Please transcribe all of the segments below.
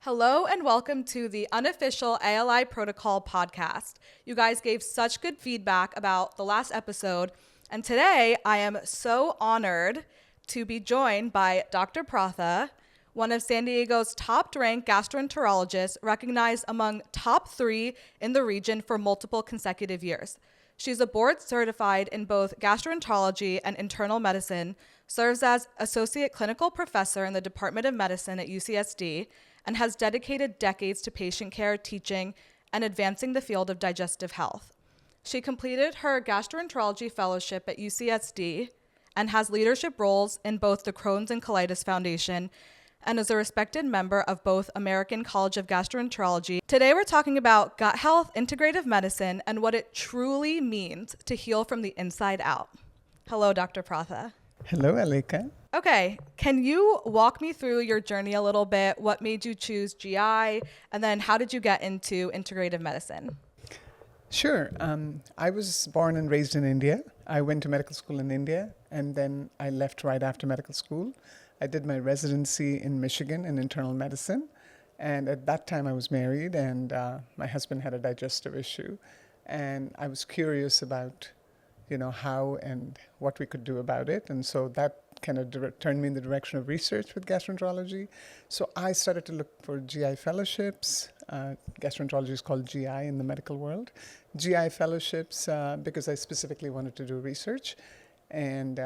Hello and welcome to the Unofficial ALI Protocol Podcast. You guys gave such good feedback about the last episode, and today I am so honored to be joined by Dr. Pratha, one of San Diego's top-ranked gastroenterologists, recognized among top 3 in the region for multiple consecutive years. She's a board certified in both gastroenterology and internal medicine, serves as associate clinical professor in the Department of Medicine at UCSD, and has dedicated decades to patient care, teaching, and advancing the field of digestive health. She completed her gastroenterology fellowship at UCSD and has leadership roles in both the Crohn's and Colitis Foundation and is a respected member of both American College of Gastroenterology. Today we're talking about gut health, integrative medicine, and what it truly means to heal from the inside out. Hello, Dr. Pratha. Hello, Alekha. Okay, can you walk me through your journey a little bit? What made you choose GI? And then how did you get into integrative medicine? Sure. I was born and raised in India. I went to medical school in India, and then I left right after medical school. I did my residency in Michigan in internal medicine. And at that time, I was married, and my husband had a digestive issue. And I was curious about, how and what we could do about it. And so that kind of turned me in the direction of research with gastroenterology. So I started to look for GI fellowships. Gastroenterology is called GI in the medical world. GI fellowships because I specifically wanted to do research. And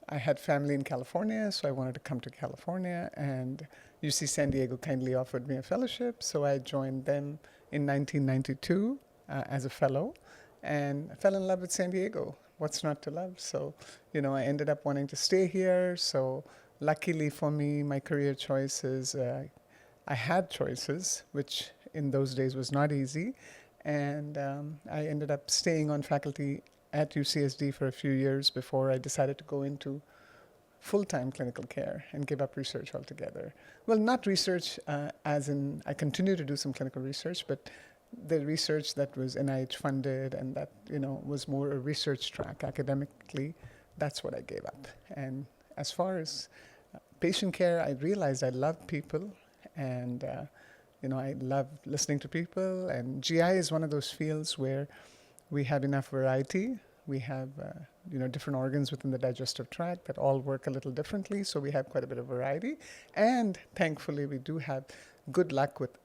I had family in California, so I wanted to come to California. And UC San Diego kindly offered me a fellowship. So I joined them in 1992 as a fellow. And I fell in love with San Diego. What's not to love? So, I ended up wanting to stay here. So luckily for me, my career choices, I had choices, which in those days was not easy. And I ended up staying on faculty at UCSD for a few years before I decided to go into full-time clinical care and give up research altogether. Well, not research as in I continue to do some clinical research, but the research that was NIH funded and that, was more a research track academically, that's what I gave up. And as far as patient care, I realized I love people and, I love listening to people. And GI is one of those fields where we have enough variety. We have, different organs within the digestive tract that all work a little differently. So we have quite a bit of variety. And thankfully, we do have good luck with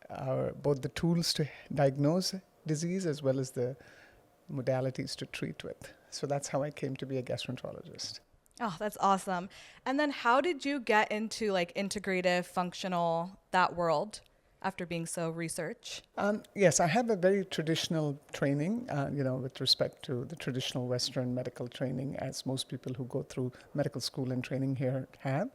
both the tools to diagnose disease as well as the modalities to treat with. So that's how I came to be a gastroenterologist. Oh, that's awesome. And then how did you get into integrative, functional, that world after being so research? Yes, I have a very traditional training, with respect to the traditional Western medical training, as most people who go through medical school and training here have.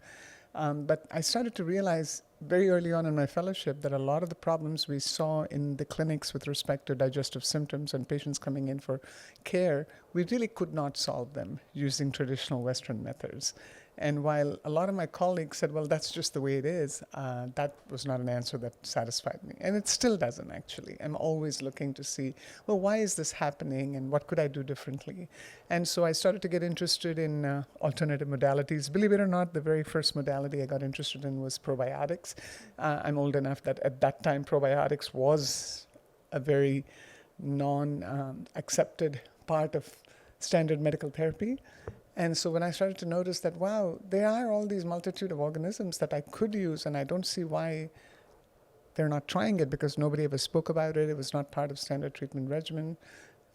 But I started to realize very early on in my fellowship that a lot of the problems we saw in the clinics with respect to digestive symptoms and patients coming in for care, we really could not solve them using traditional Western methods. And while a lot of my colleagues said, well, that's just the way it is, that was not an answer that satisfied me. And it still doesn't, actually. I'm always looking to see, well, why is this happening and what could I do differently? And so I started to get interested in alternative modalities. Believe it or not, the very first modality I got interested in was probiotics. I'm old enough that at that time, probiotics was a very non-accepted part of standard medical therapy. And so when I started to notice that, wow, there are all these multitude of organisms that I could use, and I don't see why they're not trying it because nobody ever spoke about it. It was not part of standard treatment regimen.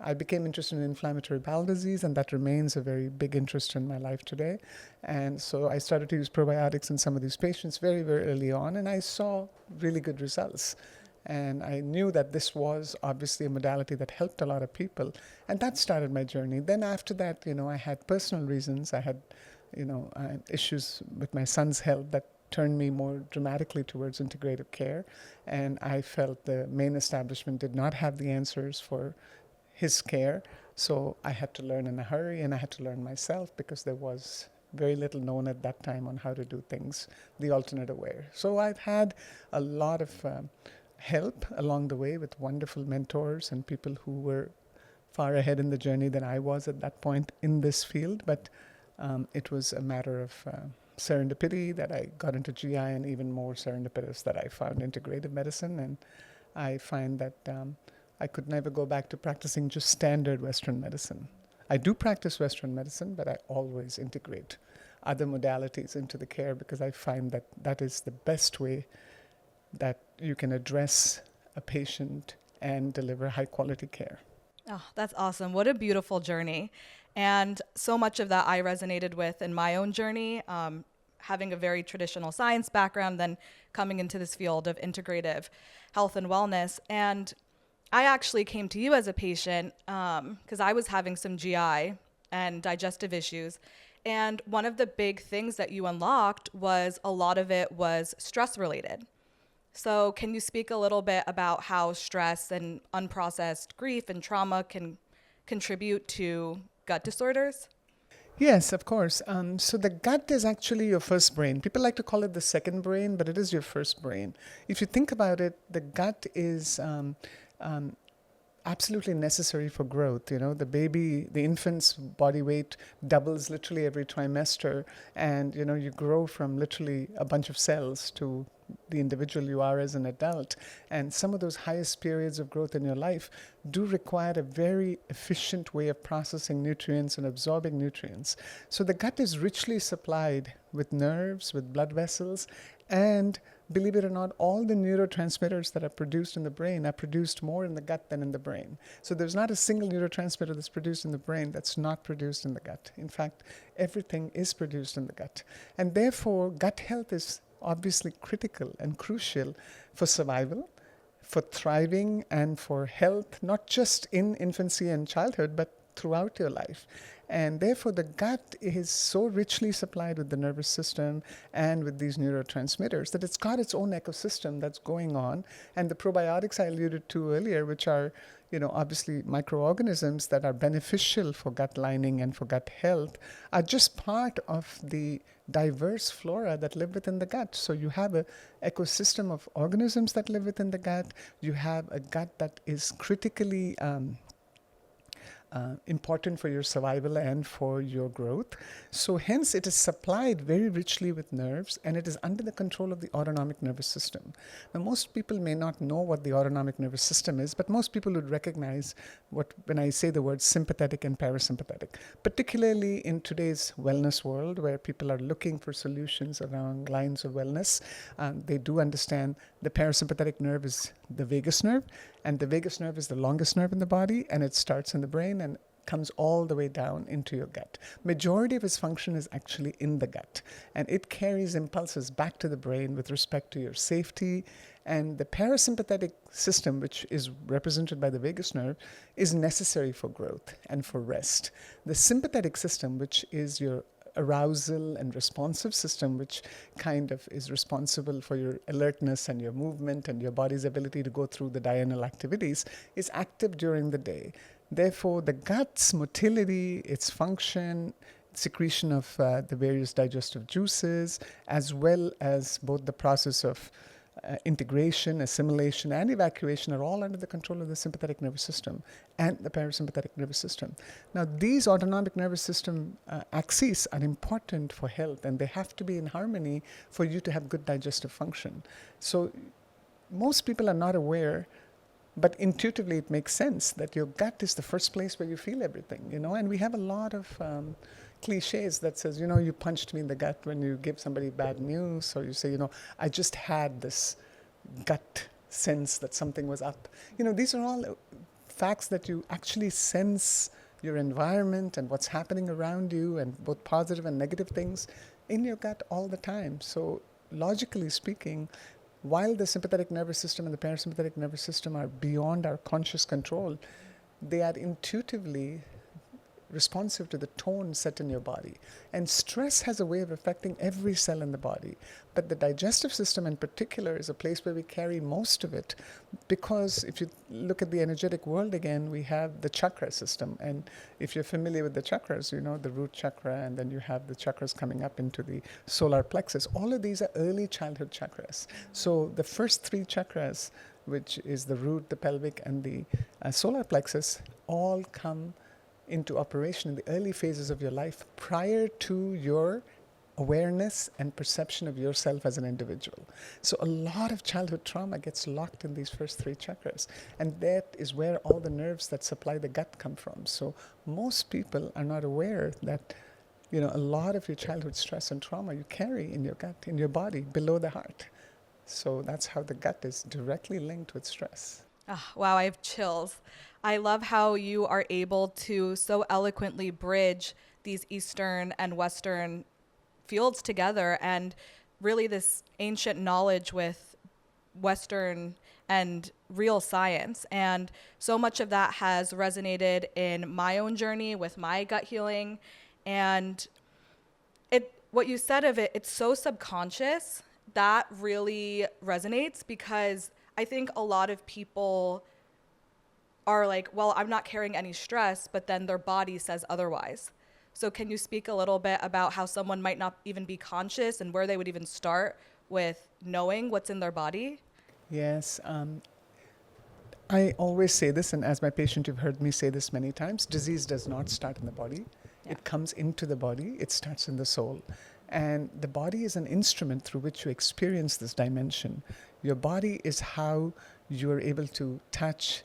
I became interested in inflammatory bowel disease, and that remains a very big interest in my life today. And so I started to use probiotics in some of these patients very, very early on, and I saw really good results. And I knew that this was obviously a modality that helped a lot of people. And that started my journey. Then after that, I had personal reasons. I had, issues with my son's health that turned me more dramatically towards integrative care. And I felt the main establishment did not have the answers for his care. So I had to learn in a hurry, and I had to learn myself because there was very little known at that time on how to do things the alternative way. So I've had a lot of help along the way with wonderful mentors and people who were far ahead in the journey than I was at that point in this field. But it was a matter of serendipity that I got into GI, and even more serendipitous that I found integrative medicine. And I find that I could never go back to practicing just standard Western medicine. I do practice Western medicine, but I always integrate other modalities into the care, because I find that that is the best way that you can address a patient and deliver high quality care. Oh, that's awesome. What a beautiful journey. And so much of that I resonated with in my own journey, having a very traditional science background, then coming into this field of integrative health and wellness. And I actually came to you as a patient because I was having some GI and digestive issues. And one of the big things that you unlocked was a lot of it was stress related. So can you speak a little bit about how stress and unprocessed grief and trauma can contribute to gut disorders? Yes, of course. So the gut is actually your first brain. People like to call it the second brain, but it is your first brain. If you think about it, the gut is absolutely necessary for growth. You know, the infant's body weight doubles literally every trimester, and you grow from literally a bunch of cells to the individual you are as an adult. And some of those highest periods of growth in your life do require a very efficient way of processing nutrients and absorbing nutrients. So the gut is richly supplied with nerves, with blood vessels, and believe it or not, all the neurotransmitters that are produced in the brain are produced more in the gut than in the brain. So there's not a single neurotransmitter that's produced in the brain that's not produced in the gut. In fact, everything is produced in the gut. And therefore, gut health is obviously critical and crucial for survival, for thriving, and for health, not just in infancy and childhood, but throughout your life. And therefore, the gut is so richly supplied with the nervous system and with these neurotransmitters that it's got its own ecosystem that's going on. And the probiotics I alluded to earlier, which are, obviously microorganisms that are beneficial for gut lining and for gut health, are just part of the diverse flora that live within the gut. So you have an ecosystem of organisms that live within the gut. You have a gut that is critically important for your survival and for your growth. So hence it is supplied very richly with nerves, and it is under the control of the autonomic nervous system. Now most people may not know what the autonomic nervous system is, but most people would recognize when I say the words sympathetic and parasympathetic, particularly in today's wellness world where people are looking for solutions around lines of wellness. They do understand the parasympathetic nerve is the vagus nerve, and the vagus nerve is the longest nerve in the body, and it starts in the brain and comes all the way down into your gut. Majority of its function is actually in the gut, and it carries impulses back to the brain with respect to your safety. And the parasympathetic system, which is represented by the vagus nerve, is necessary for growth and for rest. The sympathetic system, which is your arousal and responsive system, which kind of is responsible for your alertness and your movement and your body's ability to go through the diurnal activities, is active during the day. Therefore, the gut's motility, its function, secretion of the various digestive juices, as well as both the process of integration, assimilation, and evacuation are all under the control of the sympathetic nervous system and the parasympathetic nervous system. Now, these autonomic nervous system axes are important for health, and they have to be in harmony for you to have good digestive function. So most people are not aware, but intuitively it makes sense that your gut is the first place where you feel everything, and we have a lot of cliches that says, you punched me in the gut when you give somebody bad news, or you say, I just had this gut sense that something was up. These are all facts that you actually sense your environment and what's happening around you, and both positive and negative things in your gut all the time. So logically speaking, while the sympathetic nervous system and the parasympathetic nervous system are beyond our conscious control, they are intuitively responsive to the tone set in your body. And stress has a way of affecting every cell in the body. But the digestive system in particular is a place where we carry most of it, because if you look at the energetic world again, we have the chakra system. And if you're familiar with the chakras, the root chakra, and then you have the chakras coming up into the solar plexus. All of these are early childhood chakras. So the first three chakras, which is the root, the pelvic, and the solar plexus, all come into operation in the early phases of your life prior to your awareness and perception of yourself as an individual. So a lot of childhood trauma gets locked in these first three chakras, and that is where all the nerves that supply the gut come from. So most people are not aware that a lot of your childhood stress and trauma you carry in your gut, in your body, below the heart. So that's how the gut is directly linked with stress. Oh, wow, I have chills. I love how you are able to so eloquently bridge these Eastern and Western fields together, and really this ancient knowledge with Western and real science. And so much of that has resonated in my own journey with my gut healing. And what you said of it, it's so subconscious. That really resonates, because I think a lot of people are like, well, I'm not carrying any stress, but then their body says otherwise. So can you speak a little bit about how someone might not even be conscious and where they would even start with knowing what's in their body? Yes. I always say this, and as my patient, you've heard me say this many times, disease does not start in the body. Yeah. It comes into the body. It starts in the soul. And the body is an instrument through which you experience this dimension. Your body is how you're able to touch,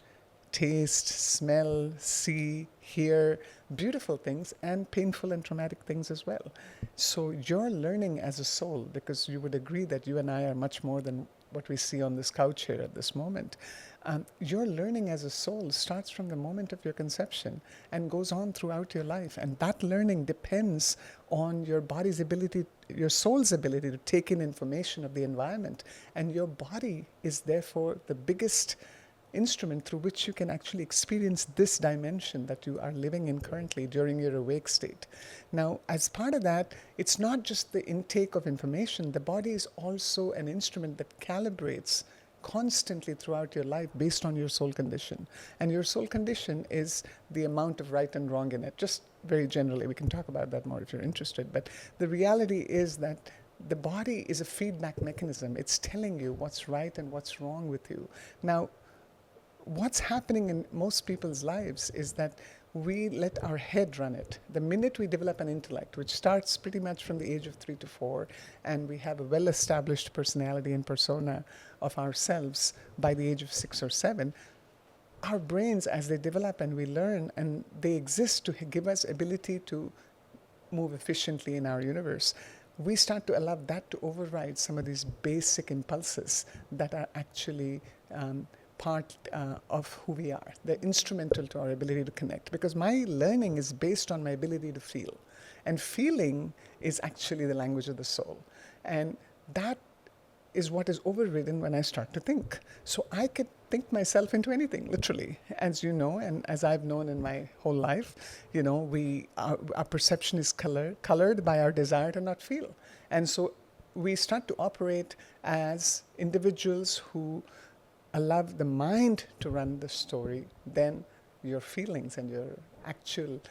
taste, smell, see, hear beautiful things and painful and traumatic things as well. So you're learning as a soul, because you would agree that you and I are much more than what we see on this couch here at this moment. Your learning as a soul starts from the moment of your conception and goes on throughout your life. And that learning depends on your body's ability, your soul's ability to take in information of the environment. And your body is therefore the biggest instrument through which you can actually experience this dimension that you are living in currently during your awake state. Now, as part of that, it's not just the intake of information. The body is also an instrument that calibrates constantly throughout your life based on your soul condition. And your soul condition is the amount of right and wrong in it. Just very generally, we can talk about that more if you're interested. But the reality is that the body is a feedback mechanism. It's telling you what's right and what's wrong with you. Now, what's happening in most people's lives is that we let our head run it. The minute we develop an intellect, which starts pretty much from the age of 3 to 4, and we have a well-established personality and persona of ourselves by the age of 6 or 7, our brains, as they develop and we learn, and they exist to give us ability to move efficiently in our universe, we start to allow that to override some of these basic impulses that are actually part of who we are. They're instrumental to our ability to connect, because my learning is based on my ability to feel. And feeling is actually the language of the soul. And that is what is overridden when I start to think. So I could think myself into anything, literally. As you know, and as I've known in my whole life, our perception is colored by our desire to not feel. And so we start to operate as individuals who allow the mind to run the story, then your feelings and your actual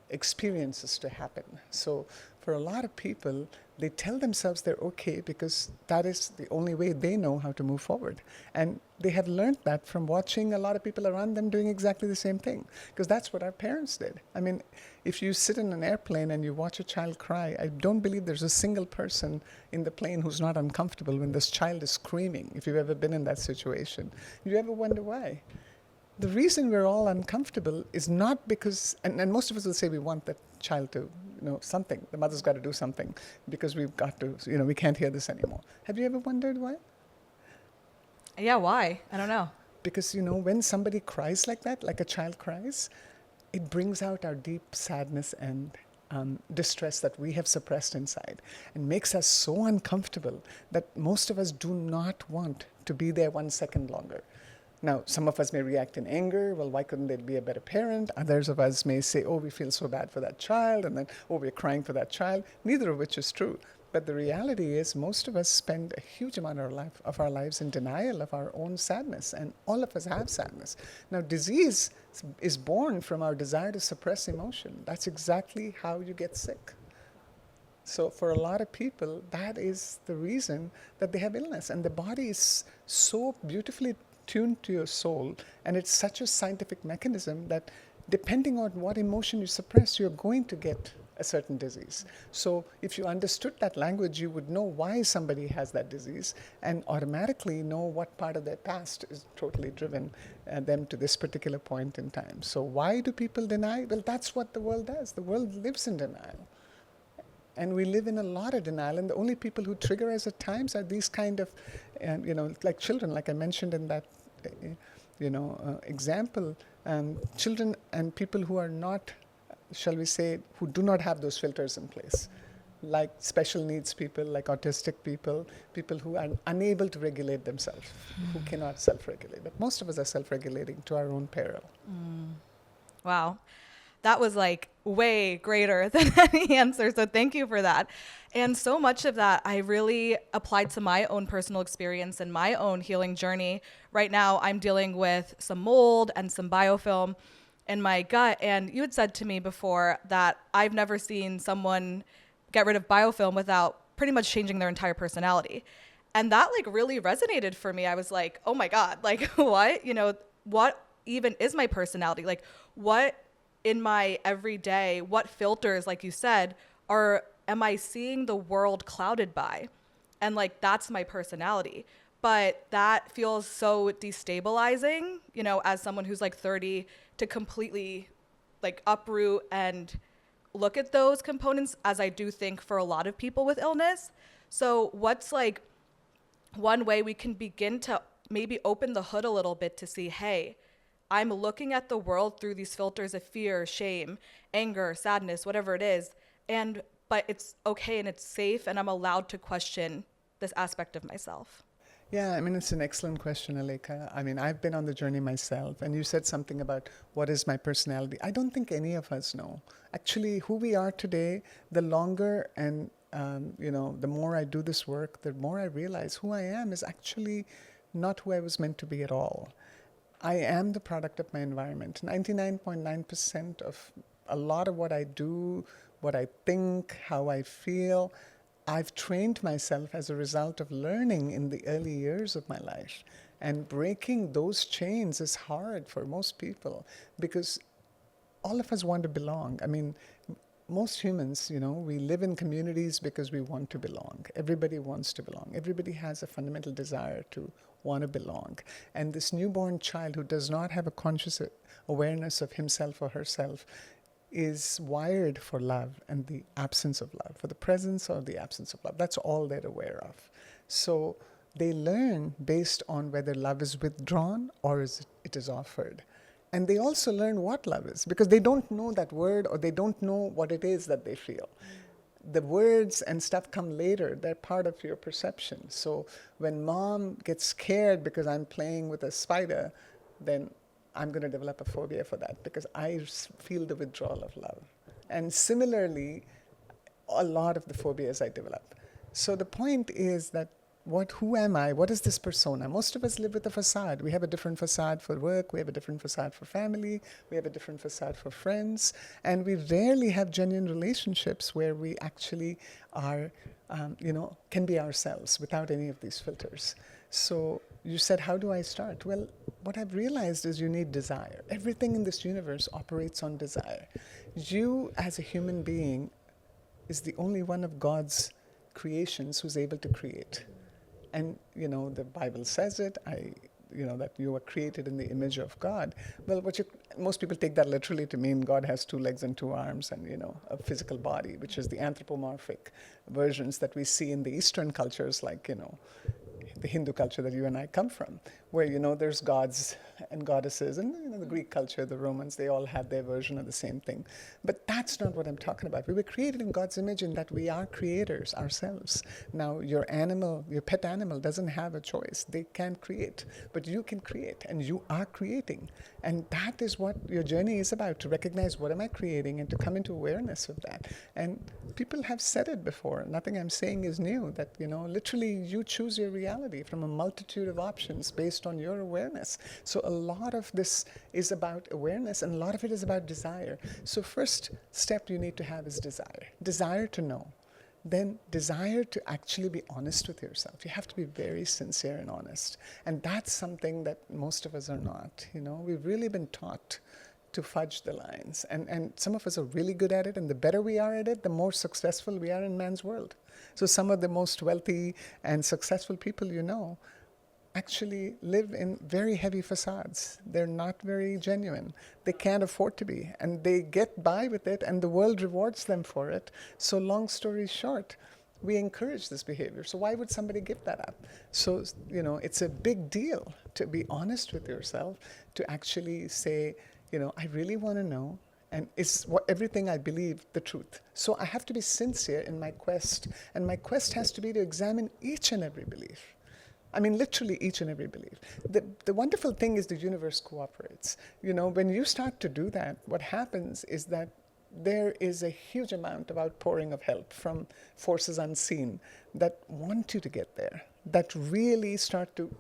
experiences to happen. So for a lot of people, they tell themselves they're okay because that is the only way they know how to move forward. And they have learned that from watching a lot of people around them doing exactly the same thing, because that's what our parents did. I mean, if you sit in an airplane and you watch a child cry, I don't believe there's a single person in the plane who's not uncomfortable when this child is screaming, if you've ever been in that situation. You ever wonder why? The reason we're all uncomfortable is not because, and most of us will say we want that child to, something. The mother's got to do something because we've got to, we can't hear this anymore. Have you ever wondered why? Yeah, why? I don't know. Because, when somebody cries like that, like a child cries, it brings out our deep sadness and distress that we have suppressed inside, and makes us so uncomfortable that most of us do not want to be there 1 second longer. Now, some of us may react in anger. Well, why couldn't they be a better parent? Others of us may say, oh, we feel so bad for that child. And then, oh, we're crying for that child. Neither of which is true. But the reality is most of us spend a huge amount of our lives in denial of our own sadness. And all of us have sadness. Now, disease is born from our desire to suppress emotion. That's exactly how you get sick. So for a lot of people, that is the reason that they have illness. And the body is so beautifully tuned to your soul, and it's such a scientific mechanism that depending on what emotion you suppress, you're going to get a certain disease. So if you understood that language, you would know why somebody has that disease and automatically know what part of their past is totally driven them to this particular point in time. So why do people deny? Well, that's what the world does. The world lives in denial. And we live in a lot of denial, and the only people who trigger us at times are these kind of, like children, like I mentioned in that, example. Children and people who are not, shall we say, who do not have those filters in place, like special needs people, like autistic people, people who are unable to regulate themselves, who cannot self-regulate. But most of us are self-regulating to our own peril. Wow. That was like way greater than any answer. So thank you for that. And so much of that I really applied to my own personal experience and my own healing journey. Right now, I'm dealing with some mold and some biofilm in my gut. And you had said to me before that I've never seen someone get rid of biofilm without pretty much changing their entire personality. And that like really resonated for me. I was like, oh my God, like what? What even is my personality? Like what in my everyday, what filters, like you said, am I seeing the world clouded by? And like, that's my personality. But that feels so destabilizing, as someone who's like 30 to completely like uproot and look at those components, as I do think for a lot of people with illness. So what's like one way we can begin to maybe open the hood a little bit to see, hey, I'm looking at the world through these filters of fear, shame, anger, sadness, whatever it is. But it's okay and it's safe and I'm allowed to question this aspect of myself. Yeah, I mean, it's an excellent question, Alekha. I mean, I've been on the journey myself, and you said something about what is my personality. I don't think any of us know. Actually, who we are today, the longer and, the more I do this work, the more I realize who I am is actually not who I was meant to be at all. I am the product of my environment. 99.9% of a lot of what I do, what I think, how I feel, I've trained myself as a result of learning in the early years of my life. And breaking those chains is hard for most people because all of us want to belong. I mean, most humans, we live in communities because we want to belong. Everybody wants to belong. Everybody has a fundamental desire to want to belong. And this newborn child who does not have a conscious awareness of himself or herself is wired for love and the absence of love, for the presence or the absence of love. That's all they're aware of. So they learn based on whether love is withdrawn or it is offered. And they also learn what love is because they don't know that word or they don't know what it is that they feel. The words and stuff come later. They're part of your perception. So when mom gets scared because I'm playing with a spider, then I'm going to develop a phobia for that because I feel the withdrawal of love. And similarly, a lot of the phobias I develop. So the point is that who am I? What is this persona? Most of us live with a facade. We have a different facade for work. We have a different facade for family. We have a different facade for friends. And we rarely have genuine relationships where we actually are, can be ourselves without any of these filters. So you said, how do I start? Well, what I've realized is you need desire. Everything in this universe operates on desire. You, as a human being, is the only one of God's creations who's able to create. And, the Bible says it, that you were created in the image of God. Well, most people take that literally to mean God has 2 legs and 2 arms and, a physical body, which is the anthropomorphic versions that we see in the Eastern cultures like, the Hindu culture that you and I come from, where, there's gods and goddesses, and the Greek culture, the Romans, they all had their version of the same thing. But that's not what I'm talking about. We were created in God's image in that we are creators ourselves. Now, your pet animal doesn't have a choice. They can't create, but you can create, and you are creating. And that is what your journey is about, to recognize what am I creating and to come into awareness of that. And people have said it before. Nothing I'm saying is new, that, literally you choose your reality from a multitude of options based on your awareness. So a lot of this is about awareness and a lot of it is about desire. So first step you need to have is desire. Desire to know. Then desire to actually be honest with yourself. You have to be very sincere and honest. And that's something that most of us are not. We've really been taught to fudge the lines. And some of us are really good at it, and the better we are at it, the more successful we are in man's world. So some of the most wealthy and successful people you know actually live in very heavy facades. They're not very genuine. They can't afford to be, and they get by with it, and the world rewards them for it. So long story short, we encourage this behavior. So why would somebody give that up? So, it's a big deal to be honest with yourself, to actually say, I really want to know, and is everything I believe the truth? So I have to be sincere in my quest, and my quest has to be to examine each and every belief. I mean, literally each and every belief. The wonderful thing is the universe cooperates. When you start to do that, what happens is that there is a huge amount of outpouring of help from forces unseen that want you to get there, that really start to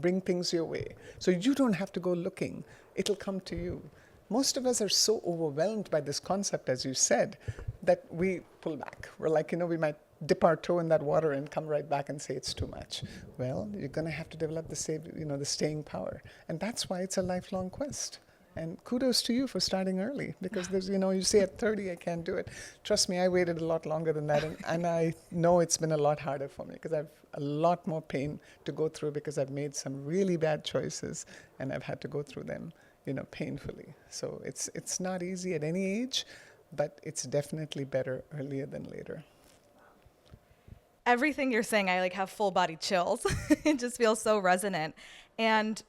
bring things your way. So you don't have to go looking. It'll come to you. Most of us are so overwhelmed by this concept, as you said, that we pull back. We're like, we might dip our toe in that water and come right back and say it's too much. Well, you're going to have to develop the staying power. And that's why it's a lifelong quest. And kudos to you for starting early, because there's, you say at 30, I can't do it. Trust me, I waited a lot longer than that. And I know it's been a lot harder for me, because I've a lot more pain to go through, because I've made some really bad choices and I've had to go through them, painfully. So it's not easy at any age, but it's definitely better earlier than later. Everything you're saying, I have full body chills. It just feels so resonant. And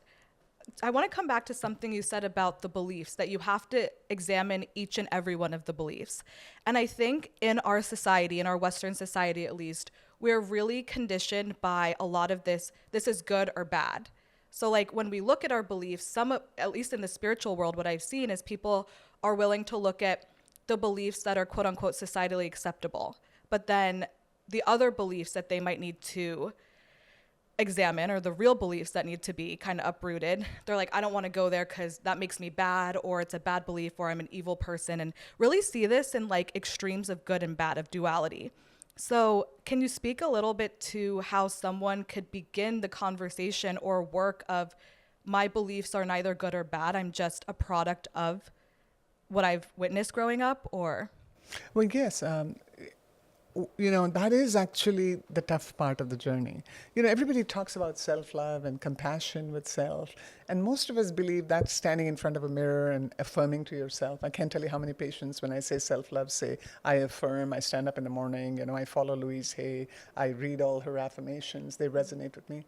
I want to come back to something you said about the beliefs, that you have to examine each and every one of the beliefs. And I think in our society, in our Western society at least, we're really conditioned by a lot of this is good or bad. So when we look at our beliefs, at least in the spiritual world, what I've seen is people are willing to look at the beliefs that are quote unquote societally acceptable. But then the other beliefs that they might need to examine, or the real beliefs that need to be kind of uprooted, they're like, I don't want to go there because that makes me bad, or it's a bad belief, or I'm an evil person, and really see this in extremes of good and bad, of duality. So can you speak a little bit to how someone could begin the conversation or work of, my beliefs are neither good or bad, I'm just a product of what I've witnessed growing up? Or well, yes, that is actually the tough part of the journey. Everybody talks about self-love and compassion with self, and most of us believe that standing in front of a mirror and affirming to yourself. I can't tell you how many patients, when I say self-love, say, I affirm, I stand up in the morning, I follow Louise Hay, I read all her affirmations, they resonate with me.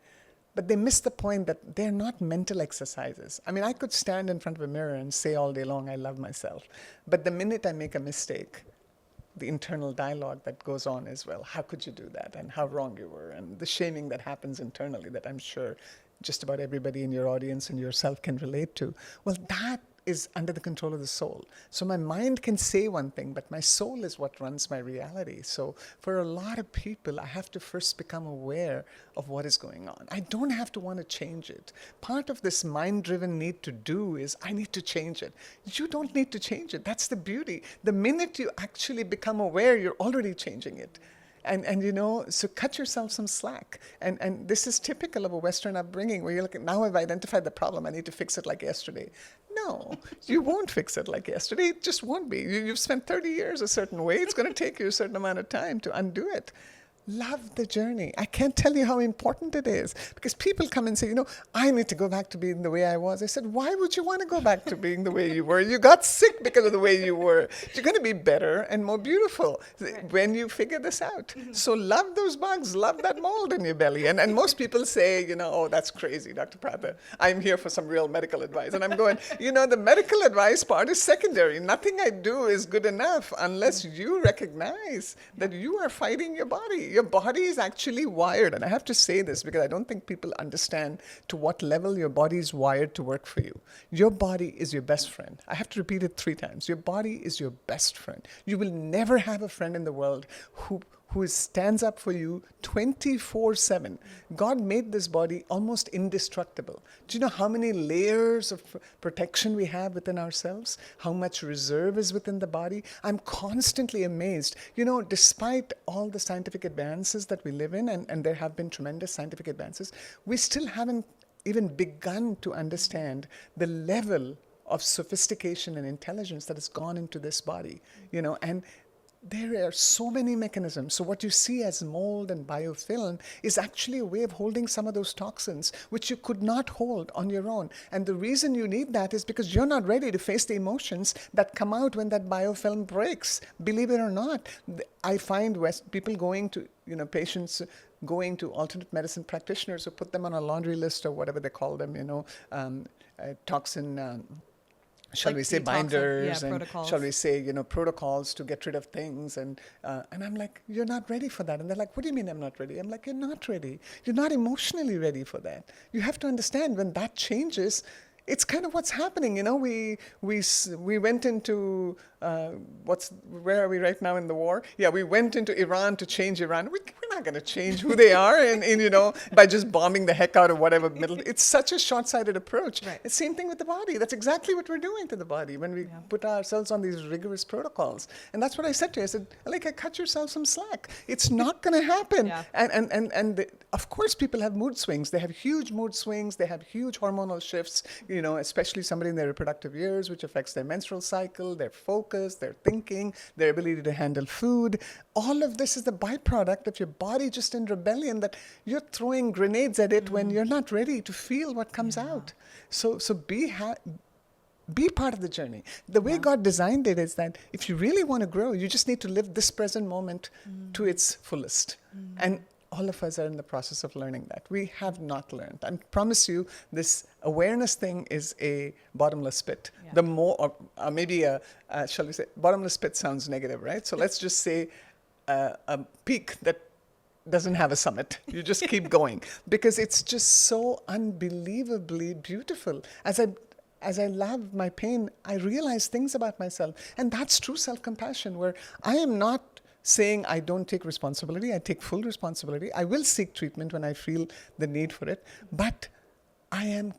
But they miss the point that they're not mental exercises. I mean, I could stand in front of a mirror and say all day long, I love myself. But the minute I make a mistake, the internal dialogue that goes on as well. How could you do that? And how wrong you were. And the shaming that happens internally that I'm sure just about everybody in your audience and yourself can relate to. Well, that is under the control of the soul. So my mind can say one thing, but my soul is what runs my reality. So for a lot of people, I have to first become aware of what is going on. I don't have to want to change it. Part of this mind-driven need to do is, I need to change it. You don't need to change it. That's the beauty. The minute you actually become aware, you're already changing it. And so cut yourself some slack. And this is typical of a Western upbringing, where you're like, now I've identified the problem, I need to fix it like yesterday. No, you won't fix it like yesterday. It just won't be. You've spent 30 years a certain way. It's going to take you a certain amount of time to undo it. Love the journey. I can't tell you how important it is, because people come and say, I need to go back to being the way I was. I said, why would you want to go back to being the way you were? You got sick because of the way you were. You're going to be better and more beautiful when you figure this out. So love those bugs, love that mold in your belly. And most people say, oh, that's crazy, Dr. Pratha. I'm here for some real medical advice. And I'm going, the medical advice part is secondary. Nothing I do is good enough unless you recognize that you are fighting your body. Your body is actually wired, and I have to say this because I don't think people understand to what level your body is wired to work for you. Your body is your best friend. I have to repeat it 3 times. Your body is your best friend. You will never have a friend in the world who stands up for you 24/7. God made this body almost indestructible. Do you know how many layers of protection we have within ourselves? How much reserve is within the body? I'm constantly amazed. Despite all the scientific advances that we live in, and there have been tremendous scientific advances, we still haven't even begun to understand the level of sophistication and intelligence that has gone into this body, and there are so many mechanisms. So what you see as mold and biofilm is actually a way of holding some of those toxins, which you could not hold on your own. And the reason you need that is because you're not ready to face the emotions that come out when that biofilm breaks. Believe it or not, I find people going to, patients going to alternate medicine practitioners who put them on a laundry list or whatever they call them, toxin shall we say binders, and protocols. Shall we say protocols to get rid of things, and I'm like, you're not ready for that. And they're like, what do you mean I'm not ready? I'm like, you're not ready. You're not emotionally ready for that. You have to understand when that changes. It's kind of what's happening, we went into where are we right now in the war? Yeah, we went into Iran to change Iran. We're not going to change who they are, and by just bombing the heck out of whatever middle. It's such a short-sighted approach. Right. It's the same thing with the body. That's exactly what we're doing to the body when we put ourselves on these rigorous protocols. And that's what I said to her. I said, Alekha, cut yourself some slack. It's not going to happen. Yeah. And of course, people have mood swings. They have huge mood swings. They have huge hormonal shifts. Especially somebody in their reproductive years, which affects their menstrual cycle, their focus, their thinking, their ability to handle food. All of this is the byproduct of your body just in rebellion, that you're throwing grenades at it when you're not ready to feel what comes out. So be part of the journey. The way God designed it is that if you really want to grow, you just need to live this present moment to its fullest. And all of us are in the process of learning that. We have not learned. I promise you, this awareness thing is a bottomless pit. Yeah. The more, or maybe shall we say, bottomless pit sounds negative, right? So let's just say a peak that doesn't have a summit. You just keep going because it's just so unbelievably beautiful. As I love my pain, I realize things about myself. And that's true self-compassion, where I am not saying I don't take responsibility. I take full responsibility. I will seek treatment when I feel the need for it. But I am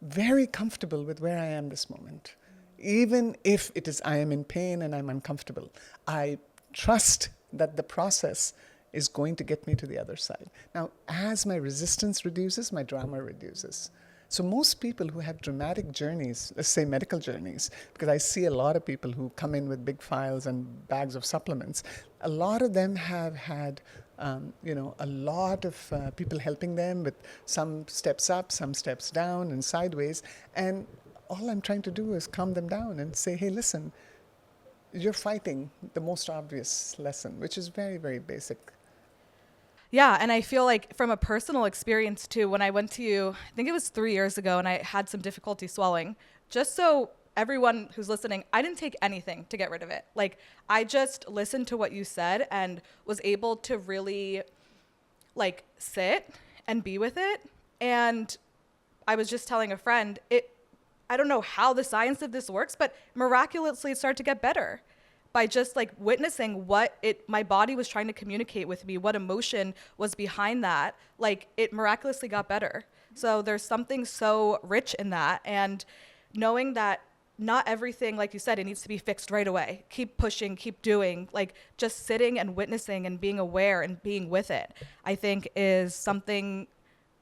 very comfortable with where I am this moment. Even if it is I am in pain and I'm uncomfortable, I trust that the process is going to get me to the other side. Now, as my resistance reduces, my drama reduces. So most people who have dramatic journeys, let's say medical journeys, because I see a lot of people who come in with big files and bags of supplements, a lot of them have had, a lot of people helping them with some steps up, some steps down and sideways. And all I'm trying to do is calm them down and say, hey, listen, you're fighting the most obvious lesson, which is very, very basic. Yeah, and I feel like from a personal experience too, when I went to you, I think it was 3 years ago, and I had some difficulty swallowing, just so everyone who's listening, I didn't take anything to get rid of it. Like, I just listened to what you said and was able to really sit and be with it. And I was just telling a friend, I don't know how the science of this works, but miraculously it started to get better by just witnessing what my body was trying to communicate with me, what emotion was behind that. It miraculously got better. So there's something so rich in that. And knowing that not everything, like you said, it needs to be fixed right away. Keep pushing, keep doing, just sitting and witnessing and being aware and being with it, I think is something,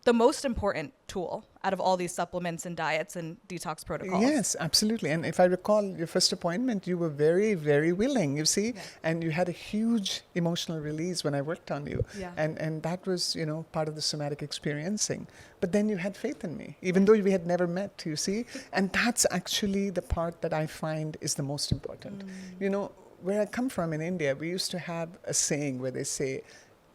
the most important tool out of all these supplements and diets and detox protocols. Yes, absolutely. And if I recall your first appointment, you were very, very willing, you see, and you had a huge emotional release when I worked on you. Yeah. And that was, part of the somatic experiencing. But then you had faith in me, even though we had never met, you see. And that's actually the part that I find is the most important. Where I come from in India, we used to have a saying where they say,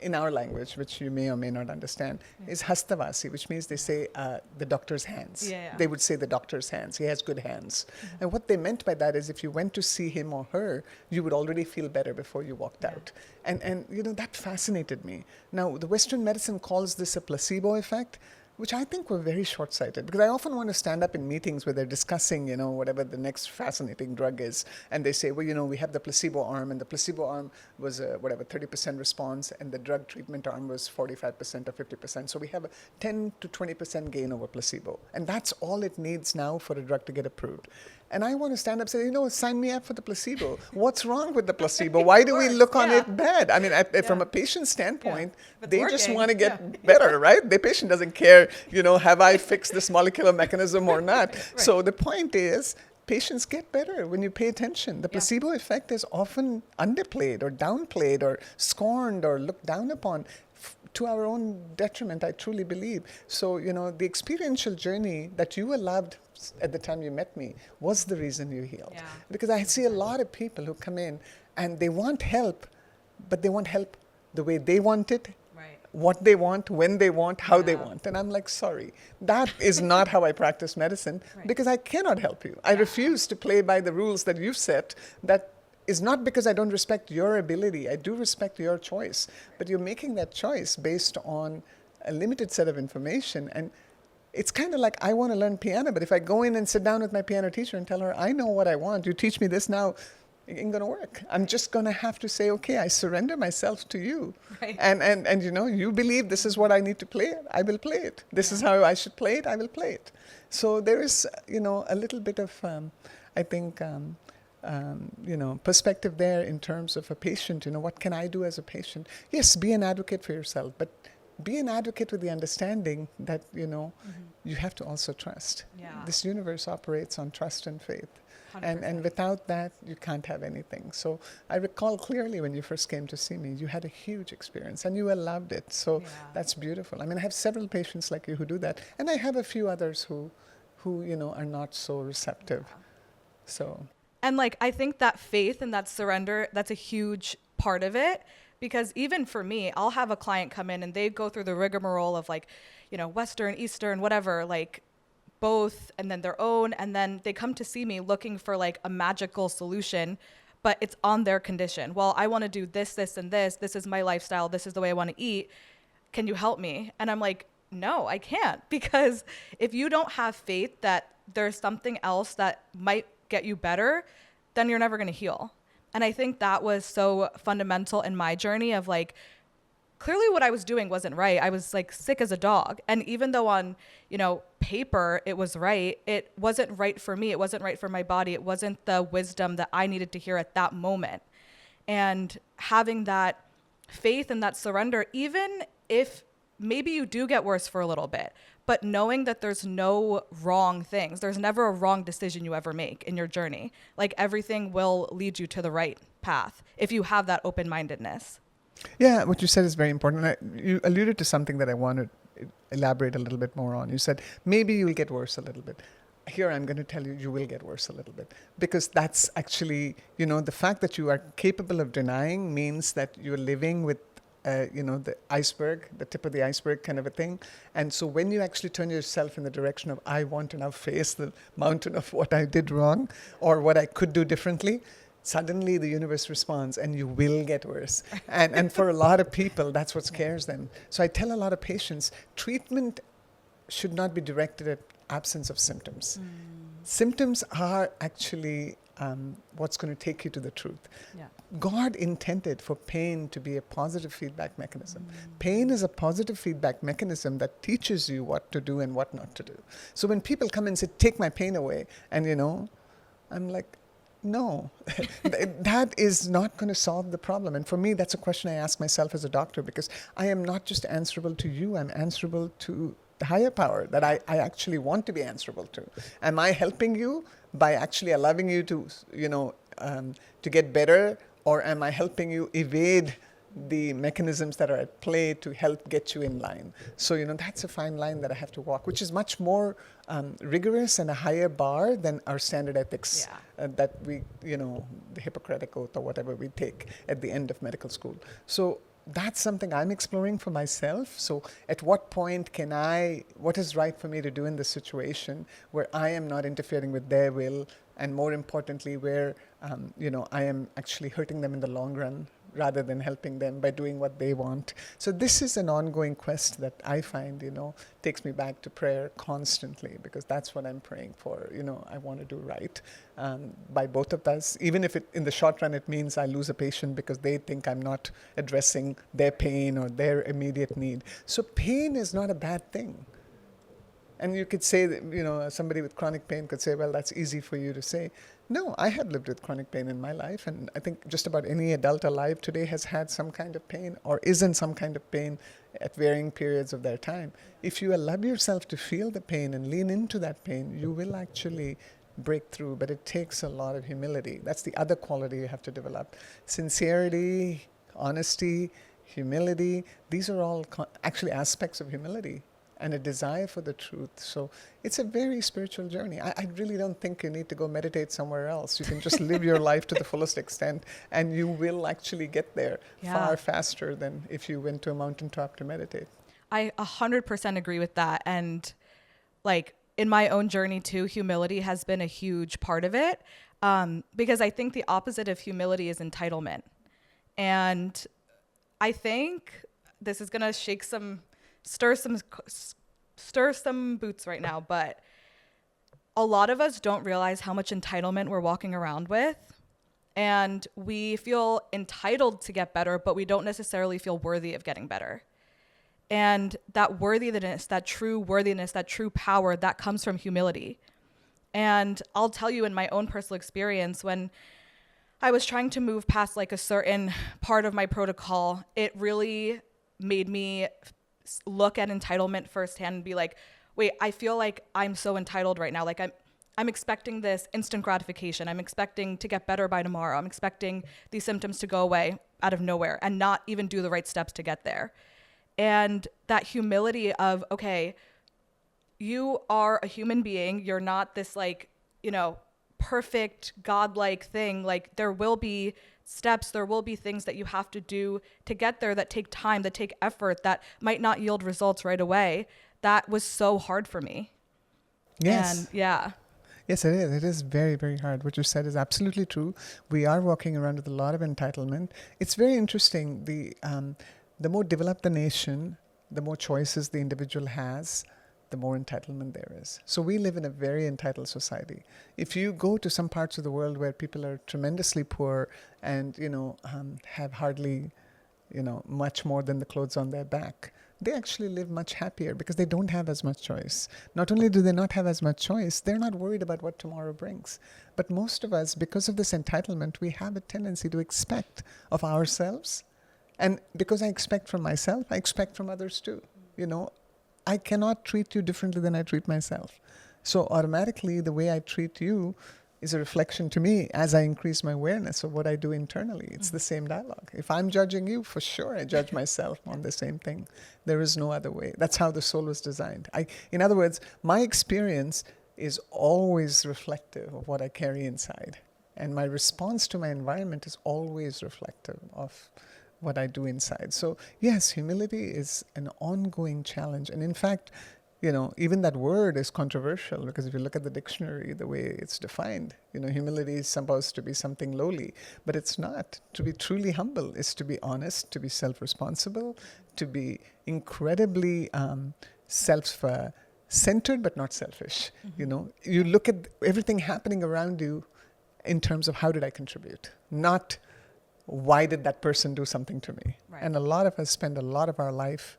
in our language, which you may or may not understand, is hastavasi, which means they say the doctor's hands. Yeah. They would say the doctor's hands. He has good hands. Mm-hmm. And what they meant by that is if you went to see him or her, you would already feel better before you walked out. And that fascinated me. Now, the Western medicine calls this a placebo effect, which I think were very short-sighted, because I often want to stand up in meetings where they're discussing, whatever the next fascinating drug is, and they say, well, we have the placebo arm, and the placebo arm was 30% response, and the drug treatment arm was 45% or 50%. So we have a 10 to 20% gain over placebo, and that's all it needs now for a drug to get approved. And I want to stand up and say, sign me up for the placebo. What's wrong with the placebo? Why do we look on it bad? I mean, from a patient standpoint, they just want to get better, right? The patient doesn't care, have I fixed this molecular mechanism or not? Right. So the point is, patients get better when you pay attention. The placebo effect is often underplayed or downplayed or scorned or looked down upon to our own detriment, I truly believe. So, the experiential journey that you allowed at the time you met me was the reason you healed. Yeah. Because I see a lot of people who come in and they want help, but they want help the way they want it, what they want, when they want, how they want. And I'm like, sorry, that is not how I practice medicine because I cannot help you. I refuse to play by the rules that you've set. That is not because I don't respect your ability. I do respect your choice. But you're making that choice based on a limited set of information. And it's kind of like I want to learn piano, but if I go in and sit down with my piano teacher and tell her, I know what I want, you teach me this now, it ain't going to work. I'm just going to have to say, okay, I surrender myself to you. Right. And you believe this is what I need to play, I will play it. This is how I should play it, I will play it. So there is, a little bit of, I think, perspective there in terms of a patient. What can I do as a patient? Yes, be an advocate for yourself, but be an advocate with the understanding that, you have to also trust. Yeah. This universe operates on trust and faith. And without that, you can't have anything. So I recall clearly when you first came to see me, you had a huge experience and you loved it. So that's beautiful. I mean, I have several patients like you who do that. And I have a few others who are not so receptive. Yeah. So. And I think that faith and that surrender, that's a huge part of it. Because even for me, I'll have a client come in and they go through the rigmarole of Western, Eastern, whatever, both, and then their own, and then they come to see me looking for a magical solution, but it's on their condition. Well, I want to do this, this, and this. This is my lifestyle. This is the way I want to eat. Can you help me? And I'm like, no, I can't. Because if you don't have faith that there's something else that might get you better, then you're never going to heal. And I think that was so fundamental in my journey of clearly what I was doing wasn't right. I was sick as a dog. And even though on, paper it was right, it wasn't right for me. It wasn't right for my body. It wasn't the wisdom that I needed to hear at that moment. And having that faith and that surrender, even if maybe you do get worse for a little bit, but knowing that there's no wrong things, there's never a wrong decision you ever make in your journey. Everything will lead you to the right path if you have that open-mindedness. Yeah, what you said is very important. You alluded to something that I want to elaborate a little bit more on. You said, maybe you'll get worse a little bit. Here, I'm going to tell you, you will get worse a little bit. Because that's actually, the fact that you are capable of denying means that you're living with, the iceberg, the tip of the iceberg kind of a thing. And so when you actually turn yourself in the direction of, I want to now face the mountain of what I did wrong or what I could do differently, suddenly the universe responds and you will get worse. And for a lot of people, that's what scares them. So I tell a lot of patients, treatment should not be directed at absence of symptoms. Symptoms are actually what's going to take you to the truth. Yeah. God intended for pain to be a positive feedback mechanism. Pain is a positive feedback mechanism that teaches you what to do and what not to do. So when people come and say, take my pain away, and I'm like, no, that is not going to solve the problem. And for me, that's a question I ask myself as a doctor, because I am not just answerable to you, I'm answerable to the higher power that I actually want to be answerable to. Am I helping you by actually allowing you to, to get better, or am I helping you evade the mechanisms that are at play to help get you in line? So, that's a fine line that I have to walk, which is much more rigorous and a higher bar than our standard ethics that we, the Hippocratic Oath or whatever we take at the end of medical school. So that's something I'm exploring for myself. So at what point what is right for me to do in this situation where I am not interfering with their will, and more importantly, where, I am actually hurting them in the long run rather than helping them by doing what they want. So this is an ongoing quest that I find, takes me back to prayer constantly, because that's what I'm praying for. I want to do right by both of us, even if in the short run it means I lose a patient because they think I'm not addressing their pain or their immediate need. So pain is not a bad thing. And you could say that, somebody with chronic pain could say, well, that's easy for you to say. No, I have lived with chronic pain in my life. And I think just about any adult alive today has had some kind of pain or is in some kind of pain at varying periods of their time. If you allow yourself to feel the pain and lean into that pain, you will actually break through. But it takes a lot of humility. That's the other quality you have to develop. Sincerity, honesty, humility, these are all actually aspects of humility and a desire for the truth. So it's a very spiritual journey. I really don't think you need to go meditate somewhere else. You can just live your life to the fullest extent, and you will actually get there far faster than if you went to a mountaintop to meditate. I 100% agree with that. And like in my own journey too, humility has been a huge part of it, because I think the opposite of humility is entitlement. And I think this is going to stir some boots right now, but a lot of us don't realize how much entitlement we're walking around with, and we feel entitled to get better, but we don't necessarily feel worthy of getting better. And that worthiness, that true power, that comes from humility. And I'll tell you, in my own personal experience, when I was trying to move past like a certain part of my protocol, it really made me look at entitlement firsthand and be like, wait, I feel like I'm so entitled right now. Like I'm expecting this instant gratification. I'm expecting to get better by tomorrow. I'm expecting these symptoms to go away out of nowhere and not even do the right steps to get there. And that humility of, okay, you are a human being. You're not this perfect godlike thing. Like there will be steps, there will be things that you have to do to get there that take time, that take effort, that might not yield results right away. That was so hard for me. Yes. And yeah. Yes, it is. It is very, very hard. What you said is absolutely true. We are walking around with a lot of entitlement. It's very interesting. The more developed the nation, the more choices the individual has, the more entitlement there is. So we live in a very entitled society. If you go to some parts of the world where people are tremendously poor and, have hardly, much more than the clothes on their back, they actually live much happier because they don't have as much choice. Not only do they not have as much choice, they're not worried about what tomorrow brings. But most of us, because of this entitlement, we have a tendency to expect of ourselves. And because I expect from myself, I expect from others too. I cannot treat you differently than I treat myself. So automatically, the way I treat you is a reflection to me as I increase my awareness of what I do internally. It's the same dialogue. If I'm judging you, for sure I judge myself on the same thing. There is no other way. That's how the soul was designed. In other words, my experience is always reflective of what I carry inside. And my response to my environment is always reflective of what I do inside. So yes, humility is an ongoing challenge. And in fact, even that word is controversial because if you look at the dictionary, the way it's defined, humility is supposed to be something lowly, but it's not. To be truly humble is to be honest, to be self-responsible, to be incredibly self-centered, but not selfish. Mm-hmm. You look at everything happening around you in terms of how did I contribute, not why did that person do something to me? Right. And a lot of us spend a lot of our life,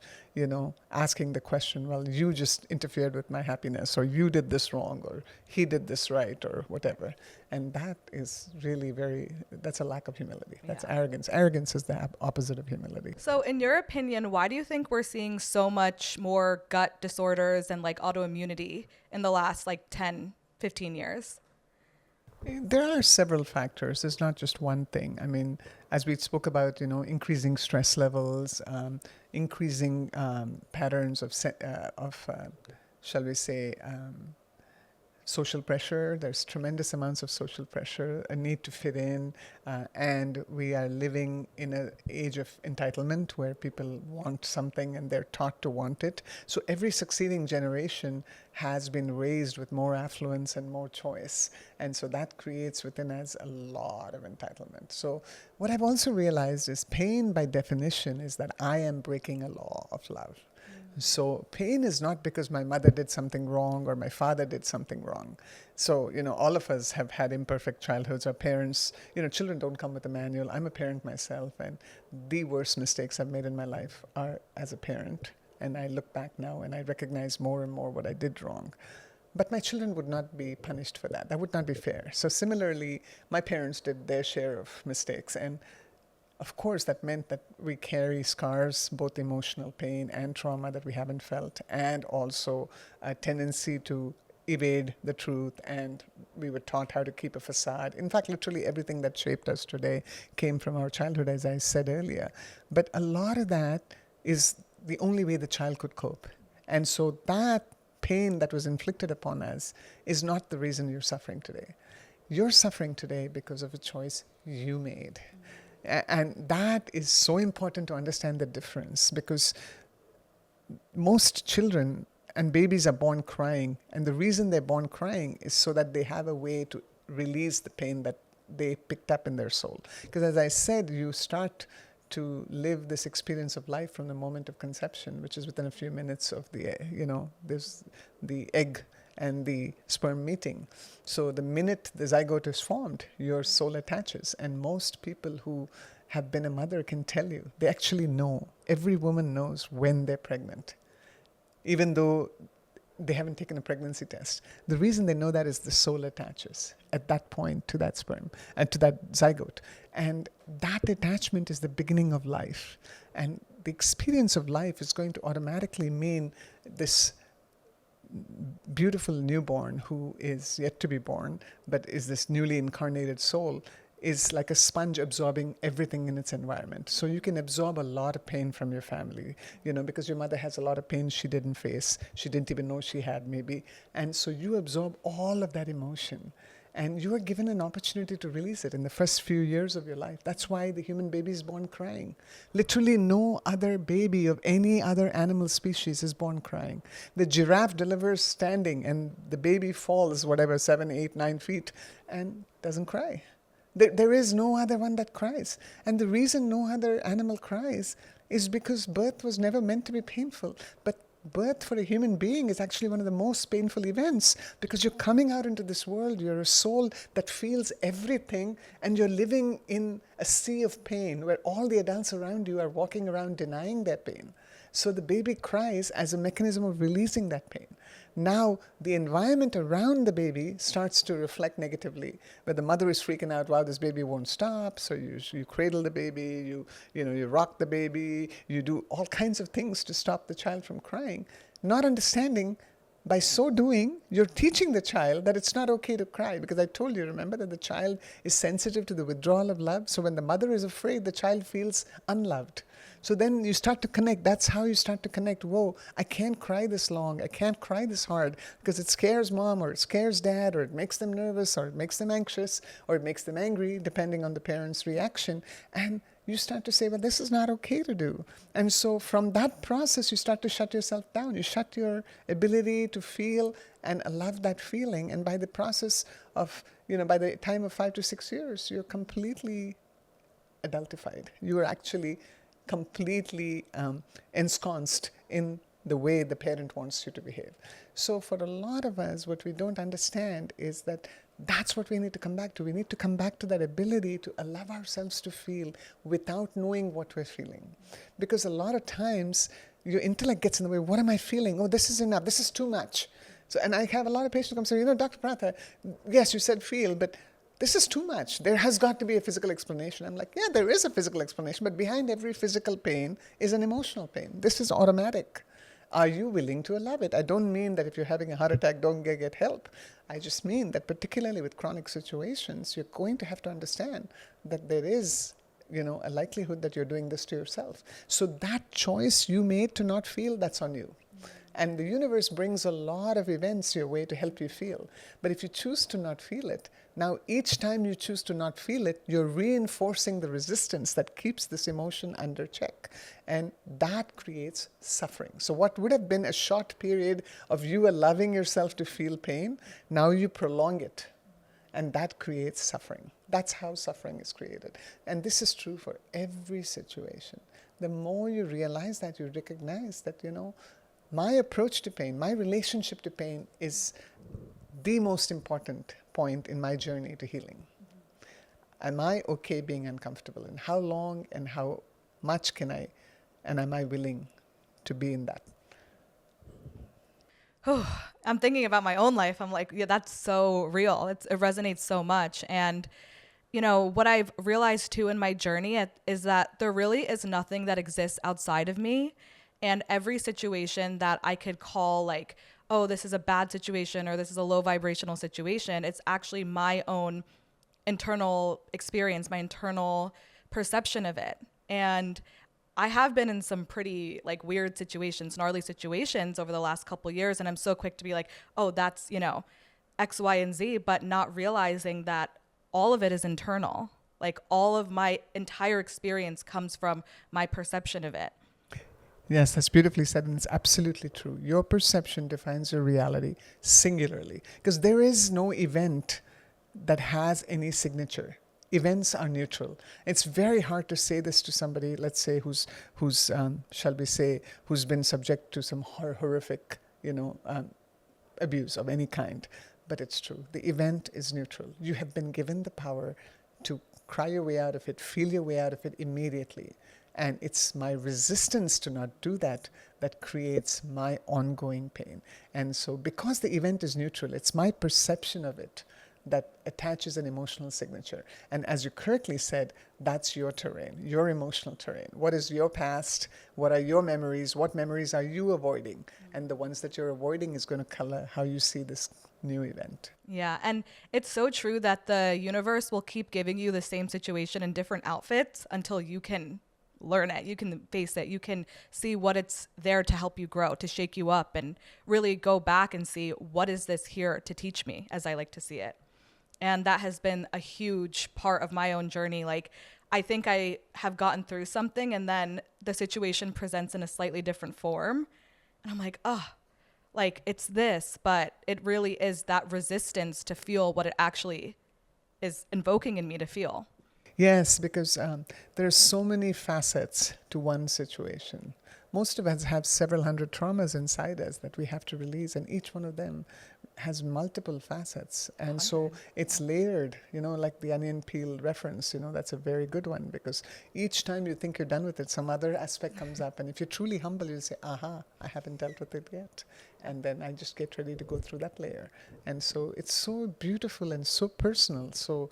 asking the question, well, you just interfered with my happiness, or you did this wrong, or he did this right, or whatever. And that is really that's a lack of humility. That's arrogance. Arrogance is the opposite of humility. So in your opinion, why do you think we're seeing so much more gut disorders and like autoimmunity in the last 10, 15 years? There are several factors. There's not just one thing. I mean, as we spoke about, increasing stress levels, increasing patterns of shall we say, social pressure. There's tremendous amounts of social pressure, a need to fit in, and we are living in an age of entitlement where people want something and they're taught to want it. So every succeeding generation has been raised with more affluence and more choice. And so that creates within us a lot of entitlement. So what I've also realized is pain by definition is that I am breaking a law of love. So pain is not because my mother did something wrong or my father did something wrong. So, all of us have had imperfect childhoods. Our parents, children don't come with a manual. I'm a parent myself, and the worst mistakes I've made in my life are as a parent. and I look back now and I recognize more and more what I did wrong. But my children would not be punished for that. That would not be fair. So similarly, my parents did their share of mistakes. And of course, that meant that we carry scars, both emotional pain and trauma that we haven't felt, and also a tendency to evade the truth, and we were taught how to keep a facade. In fact, literally everything that shaped us today came from our childhood, as I said earlier. But a lot of that is the only way the child could cope. And so that pain that was inflicted upon us is not the reason you're suffering today. You're suffering today because of a choice you made. And that is so important to understand the difference, because most children and babies are born crying, and the reason they're born crying is so that they have a way to release the pain that they picked up in their soul. Because as I said, you start to live this experience of life from the moment of conception, which is within a few minutes of there's the egg and the sperm meeting. So the minute the zygote is formed, your soul attaches. And most people who have been a mother can tell you, they actually know, every woman knows when they're pregnant, even though they haven't taken a pregnancy test. The reason they know that is the soul attaches at that point to that sperm and to that zygote. And that attachment is the beginning of life. And the experience of life is going to automatically mean this beautiful newborn who is yet to be born, but is this newly incarnated soul, is like a sponge absorbing everything in its environment. So you can absorb a lot of pain from your family, because your mother has a lot of pain she didn't face. She didn't even know she had, maybe. And so you absorb all of that emotion. And you are given an opportunity to release it in the first few years of your life. That's why the human baby is born crying. Literally no other baby of any other animal species is born crying. The giraffe delivers standing, and the baby falls, 7, 8, 9 feet, and doesn't cry. There is no other one that cries. And the reason no other animal cries is because birth was never meant to be painful. But birth for a human being is actually one of the most painful events, because you're coming out into this world, you're a soul that feels everything, and you're living in a sea of pain where all the adults around you are walking around denying their pain. So the baby cries as a mechanism of releasing that pain. Now, the environment around the baby starts to reflect negatively, where the mother is freaking out, wow, this baby won't stop. So you cradle the baby, you rock the baby, you do all kinds of things to stop the child from crying, not understanding by so doing, you're teaching the child that it's not okay to cry. Because I told you, remember, that the child is sensitive to the withdrawal of love. So when the mother is afraid, the child feels unloved. So then you start to connect. That's how you start to connect. Whoa, I can't cry this long. I can't cry this hard because it scares mom, or it scares dad, or it makes them nervous, or it makes them anxious, or it makes them angry, depending on the parent's reaction. And you start to say, well, this is not okay to do. And so from that process, you start to shut yourself down. You shut your ability to feel and love that feeling. And by the process of, by the time of 5 to 6 years, you're completely adultified. You are actually completely ensconced in the way the parent wants you to behave. So for a lot of us, what we don't understand is that that's what we need to come back to. We need to come back to that ability to allow ourselves to feel without knowing what we're feeling. Because a lot of times, your intellect gets in the way. What am I feeling? Oh, this is enough. This is too much. So, and I have a lot of patients come say, Dr. Pratha, yes, you said feel, but this is too much. There has got to be a physical explanation. I'm like, yeah, there is a physical explanation, but behind every physical pain is an emotional pain. This is automatic. Are you willing to allow it? I don't mean that if you're having a heart attack, don't get help. I just mean that particularly with chronic situations, you're going to have to understand that there is, a likelihood that you're doing this to yourself. So that choice you made to not feel, that's on you. And the universe brings a lot of events your way to help you feel. But if you choose to not feel it, now each time you choose to not feel it, you're reinforcing the resistance that keeps this emotion under check. And that creates suffering. So what would have been a short period of you allowing yourself to feel pain, now you prolong it. And that creates suffering. That's how suffering is created. And this is true for every situation. The more you realize that, you recognize that, my approach to pain, my relationship to pain is the most important point in my journey to healing. Am I okay being uncomfortable? And how long and how much can I, and am I willing to be in that I'm thinking about my own life. I'm like, yeah, that's so real. It resonates so much. And, what I've realized too in my journey is that there really is nothing that exists outside of me. And every situation that I could call like, oh, this is a bad situation or this is a low vibrational situation, it's actually my own internal experience, my internal perception of it. And I have been in some pretty like weird situations, gnarly situations over the last couple of years. And I'm so quick to be like, oh, that's, X, Y, and Z, but not realizing that all of it is internal. Like all of my entire experience comes from my perception of it. Yes, that's beautifully said, and it's absolutely true. Your perception defines your reality singularly, because there is no event that has any signature. Events are neutral. It's very hard to say this to somebody, let's say, who's been subject to some horrific, abuse of any kind. But it's true. The event is neutral. You have been given the power to cry your way out of it, feel your way out of it immediately. And it's my resistance to not do that that creates my ongoing pain. And so because the event is neutral, it's my perception of it that attaches an emotional signature. And as you correctly said, that's your terrain, your emotional terrain. What is your past? What are your memories? What memories are you avoiding? And the ones that you're avoiding is going to color how you see this new event. Yeah. And it's so true that the universe will keep giving you the same situation in different outfits until you can learn it, you can face it, you can see what it's there to help you grow, to shake you up, and really go back and see what is this here to teach me, as I like to see it. And that has been a huge part of my own journey. Like, I think I have gotten through something and then the situation presents in a slightly different form. And I'm like, like it's this, but it really is that resistance to feel what it actually is invoking in me to feel. Yes, because there are so many facets to one situation. Most of us have several hundred traumas inside us that we have to release, and each one of them has multiple facets. And so it's layered, like the onion peel reference, that's a very good one, because each time you think you're done with it, some other aspect comes up. And if you're truly humble, you'll say, aha, I haven't dealt with it yet. And then I just get ready to go through that layer. And so it's so beautiful and so personal. So,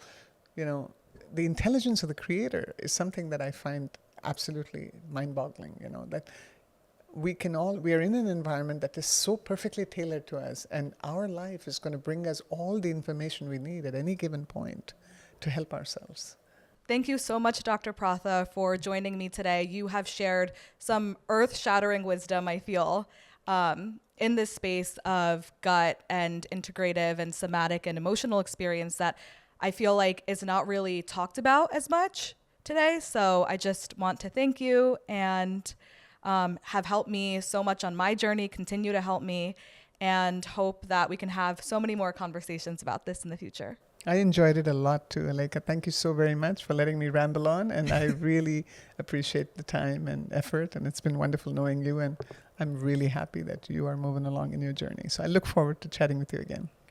the intelligence of the creator is something that I find absolutely mind-boggling, that we are in an environment that is so perfectly tailored to us, and our life is going to bring us all the information we need at any given point to help ourselves. Thank you so much, Dr. Pratha, for joining me today. You have shared some earth-shattering wisdom, I feel, in this space of gut and integrative and somatic and emotional experience that I feel like is not really talked about as much today. So I just want to thank you and have helped me so much on my journey, continue to help me, and hope that we can have so many more conversations about this in the future. I enjoyed it a lot too, Alekha. Thank you so very much for letting me ramble on, and I really appreciate the time and effort, and it's been wonderful knowing you, and I'm really happy that you are moving along in your journey. So I look forward to chatting with you again.